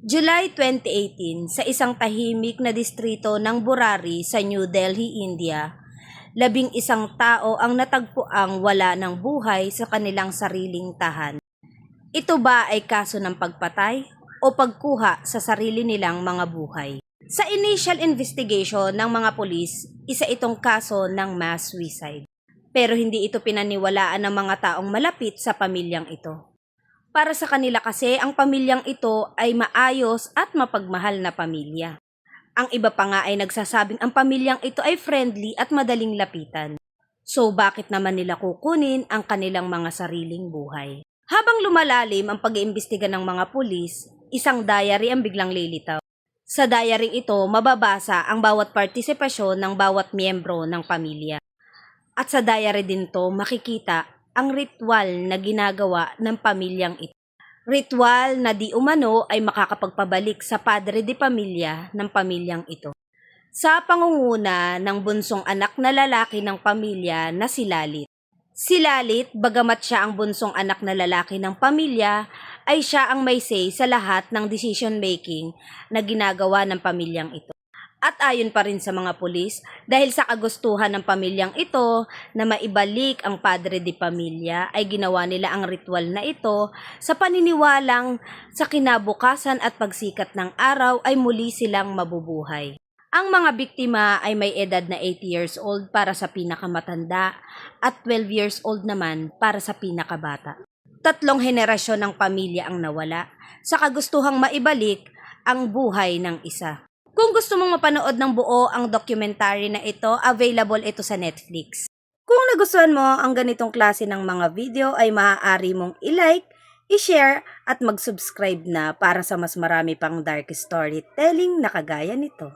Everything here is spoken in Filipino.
July 2018, sa isang tahimik na distrito ng Burari sa New Delhi, India, 11 tao ang natagpuang wala ng buhay sa kanilang sariling tahanan. Ito ba ay kaso ng pagpatay o pagkuha sa sarili nilang mga buhay? Sa initial investigation ng mga pulis, isa itong kaso ng mass suicide. Pero hindi ito pinaniwalaan ng mga taong malapit sa pamilyang ito. Para sa kanila kasi, ang pamilyang ito ay maayos at mapagmahal na pamilya. Ang iba pa nga ay nagsasabing ang pamilyang ito ay friendly at madaling lapitan. So bakit naman nila kukunin ang kanilang mga sariling buhay? Habang lumalalim ang pag-iimbestiga ng mga pulis, isang diary ang biglang lilitaw. Sa diary ito, mababasa ang bawat partisipasyon ng bawat miyembro ng pamilya. At sa diary din to makikita ang ritual na ginagawa ng pamilyang ito. Ritual na di umano ay makakapagpabalik sa padre de pamilya ng pamilyang ito. Sa pangunguna ng bunsong anak na lalaki ng pamilya na si Lalit. Si Lalit, bagamat siya ang bunsong anak na lalaki ng pamilya, ay siya ang may say sa lahat ng decision making na ginagawa ng pamilyang ito. At ayon pa rin sa mga pulis, dahil sa kagustuhan ng pamilyang ito na maibalik ang padre de pamilya, ay ginawa nila ang ritual na ito sa paniniwalang sa kinabukasan at pagsikat ng araw ay muli silang mabubuhay. Ang mga biktima ay may edad na 80 years old para sa pinakamatanda at 12 years old naman para sa pinakabata. 3 henerasyon ng pamilya ang nawala sa kagustuhang maibalik ang buhay ng isa. Kung gusto mong mapanood ng buo ang documentary na ito, available ito sa Netflix. Kung nagustuhan mo ang ganitong klase ng mga video ay maaari mong i-like, i-share at mag-subscribe na para sa mas marami pang dark storytelling na kagaya nito.